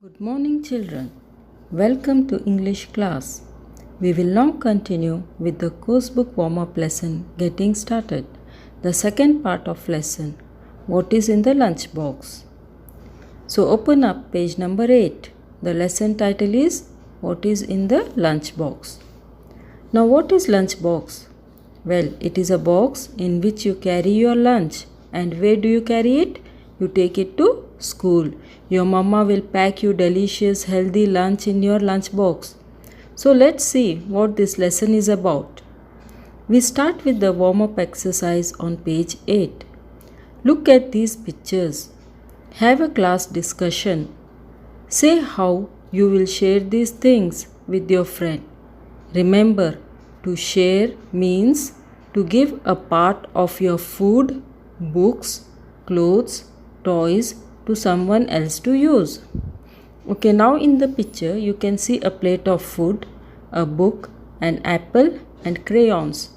Good morning, children. Welcome to English class. We will now continue with the course book warm-up lesson getting started. The second part of lesson, what is in the lunch box? So open up page number 8. The lesson title is what is in the lunch box. Now what is lunch box? Well, it is a box in which you carry your lunch. And where do you carry it? You take it to school. Your mama will pack you delicious healthy lunch in your lunch box. So let's see what this lesson is about. We start with the warm-up exercise on page 8. Look at these pictures. Have a class discussion. Say how you will share these things with your friend. Remember, to share means to give a part of your food, books, clothes, toys to someone else to use. Okay, now in the picture you can see a plate of food, a book, an apple and crayons.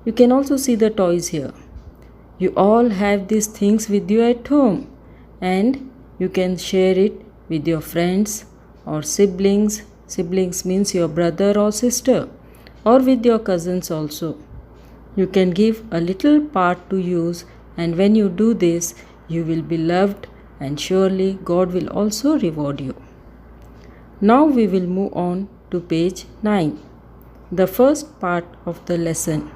You can also see the toys here. You all have these things with you at home and you can share it with your friends or siblings. Siblings means your brother or sister, or with your cousins also. You can give a little part to use, and when you do this, you will be loved and surely God will also reward you. Now we will move on to page 9, the first part of the lesson.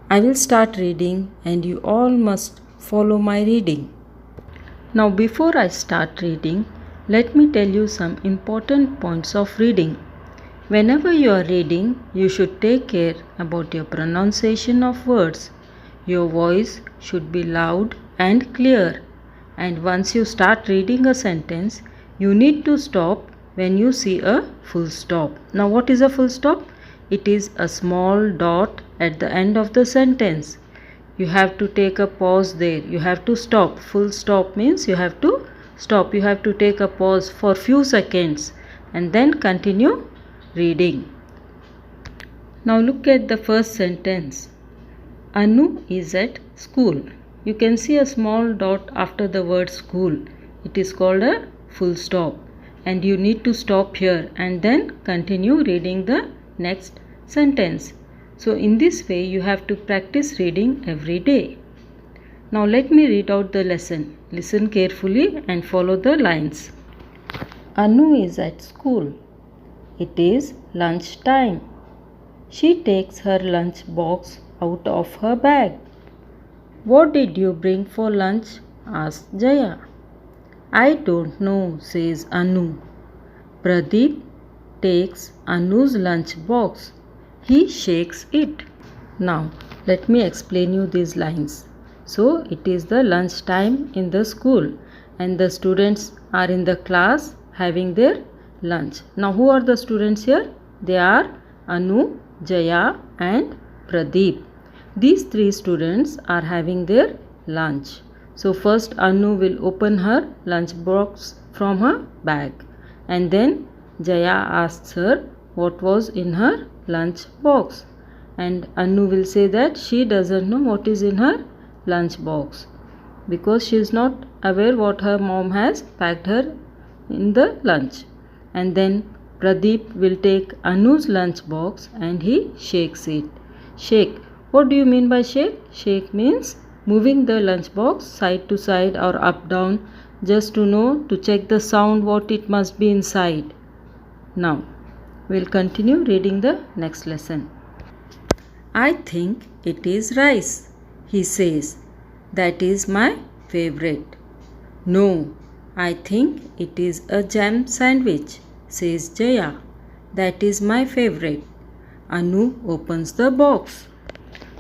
I will start reading and you all must follow my reading. Now before I start reading, let me tell you some important points of reading. Whenever you are reading, you should take care about your pronunciation of words. Your voice should be loud and clear. And once you start reading a sentence, you need to stop when you see a full stop. Now what is a full stop? It is a small dot at the end of the sentence. You have to take a pause there. You have to stop. Full stop means you have to stop. You have to take a pause for few seconds and then continue reading. Now look at the first sentence. Anu is at school. You can see a small dot after the word school. It is called a full stop. And you need to stop here and then continue reading the next sentence. So in this way you have to practice reading every day. Now let me read out the lesson. Listen carefully and follow the lines. Anu is at school. It is lunch time. She takes her lunch box out of her bag. What did you bring for lunch? Asked Jaya. I don't know, says Anu. Pradeep takes Anu's lunch box. He shakes it. Now let me explain you these lines. So it is the lunch time in the school and the students are in the class having their lunch. Now who are the students here? They are Anu, Jaya and Pradeep. These three students are having their lunch. So first Anu will open her lunch box from her bag and then Jaya asks her what was in her lunch box and Anu will say that she doesn't know what is in her lunch box because she is not aware what her mom has packed her in the lunch. And then Pradeep will take Anu's lunch box and he shakes it. Shake. What do you mean by shake? Shake means moving the lunch box side to side or up down just to check the sound what it must be inside. Now we'll continue reading the next lesson. I think it is rice, he says. That is my favorite. No, I think it is a jam sandwich, says Jaya. That is my favorite. Anu opens the box.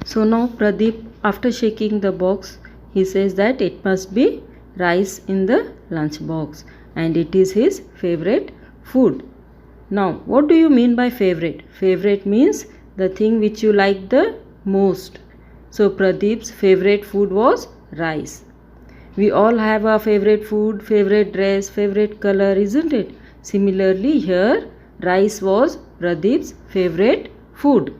So now Pradeep, after shaking the box, he says that it must be rice in the lunch box and it is his favorite food. Now what do you mean by favorite? Favorite means the thing which you like the most. So Pradeep's favorite food was rice. We all have our favorite food, favorite dress, favorite color, isn't it? Similarly here, rice was Pradeep's favorite food.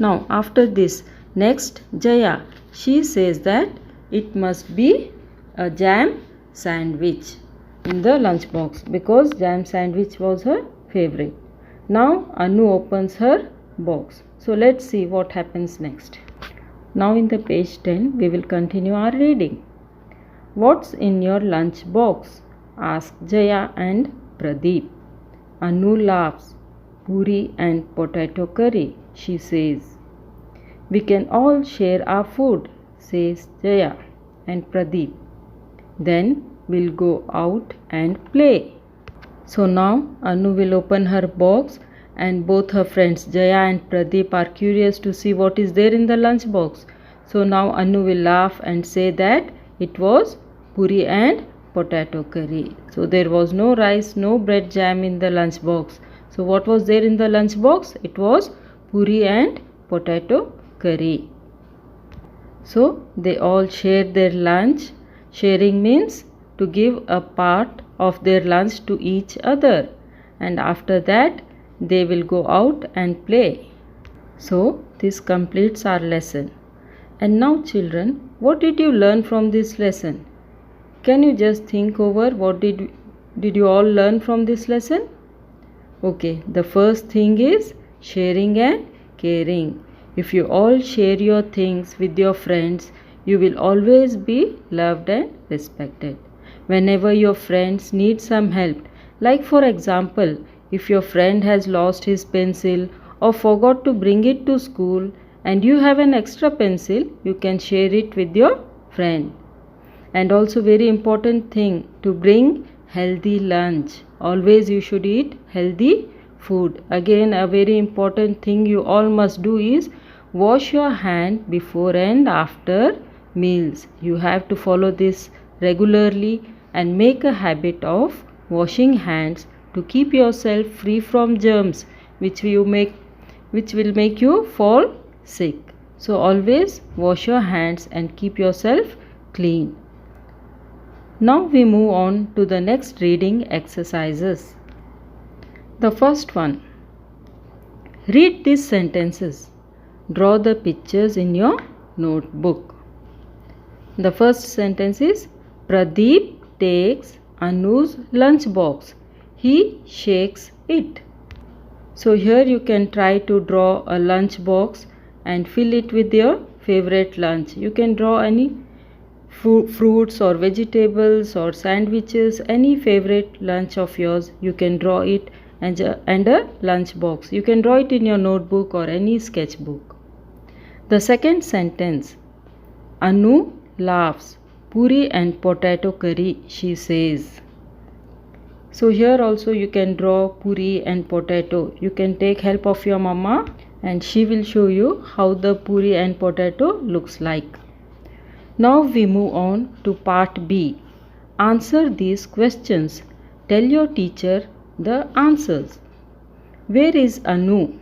Now after this, next Jaya, she says that it must be a jam sandwich. in the lunch box because jam sandwich was her favorite. Now Anu opens her box. So let's see what happens next. Now in the page 10 we will continue our reading. What's in your lunch box? Asked Jaya and Pradeep. Anu laughs. Puri and potato curry, she says. We can all share our food, says Jaya and Pradeep. Then we'll go out and play. So now Anu will open her box and both her friends Jaya and Pradeep are curious to see what is there in the lunch box. So now Anu will laugh and say that it was puri and potato curry. So there was no rice, no bread jam in the lunch box. So what was there in the lunch box? It was puri and potato curry. So they all shared their lunch. Sharing means to give a part of their lunch to each other, and after that they will go out and play. So this completes our lesson. And now children, what did you learn from this lesson? Can you just think over what did you all learn from this lesson? Okay, the first thing is sharing and caring. If you all share your things with your friends, you will always be loved and respected. Whenever your friends need some help, like for example, if your friend has lost his pencil or forgot to bring it to school and you have an extra pencil, you can share it with your friend. And also very important thing, to bring healthy lunch. Always you should eat healthy food. Again, a very important thing you all must do is wash your hand before and after meals. You have to follow this regularly and make a habit of washing hands to keep yourself free from germs which will make you fall sick. So always wash your hands and keep yourself clean. Now we move on to the next reading exercises. The first one. Read these sentences. Draw the pictures in your notebook. The first sentence is Pradeep takes Anu's lunch box. He shakes it. So here you can try to draw a lunch box and fill it with your favorite lunch. You can draw any fruits or vegetables or sandwiches, any favorite lunch of yours. You can draw it and a lunch box. You can draw it in your notebook or any sketchbook. The second sentence. Anu laughs. Puri and potato curry, she says. So here also you can draw puri and potato. You can take help of your mama and she will show you how the puri and potato looks like. Now we move on to part B. Answer these questions. Tell your teacher the answers. Where is Anu?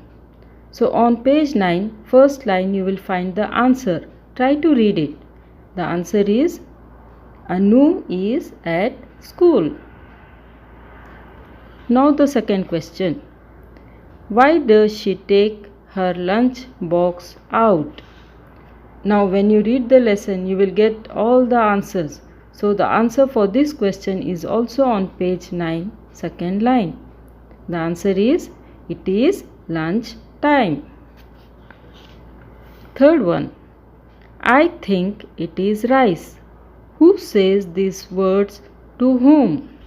So on page 9, first line you will find the answer. Try to read it. The answer is Anu is at school. Now the second question. Why does she take her lunch box out? Now when you read the lesson, you will get all the answers. So the answer for this question is also on page 9, second line. The answer is, it is lunch time. Third one. I think it is rice. Who says these words to whom?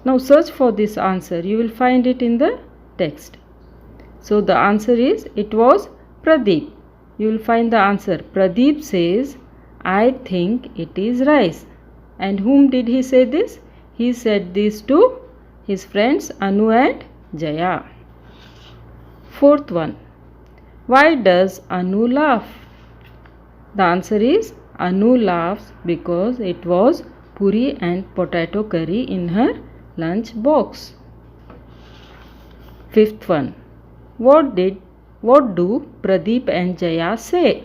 Now search for this answer. You will find it in the text. So the answer is, it was Pradeep. You will find the answer. Pradeep says, I think it is rice. And whom did he say this? He said this to his friends Anu and Jaya. Fourth one. Why does Anu laugh? The answer is, Anu laughs because it was puri and potato curry in her lunch box. Fifth one. What do Pradeep and Jaya say?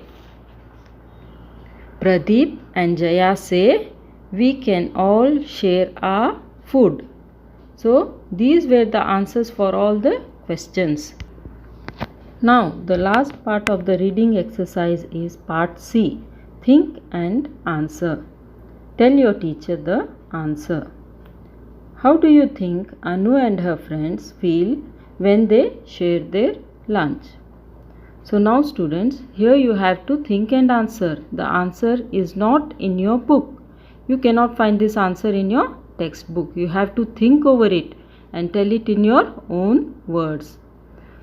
Pradeep and Jaya say, we can all share our food. So these were the answers for all the questions. Now the last part of the reading exercise is part C. Think and answer. Tell your teacher the answer. How do you think Anu and her friends feel when they share their lunch? So now students, here you have to think and answer. The answer is not in your book. You cannot find this answer in your textbook. You have to think over it and tell it in your own words.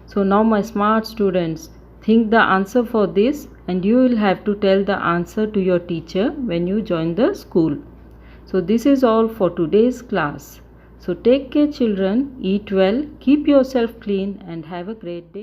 So now my smart students, think the answer for this and you will have to tell the answer to your teacher when you join the school. So this is all for today's class. So take care children, eat well, keep yourself clean and have a great day.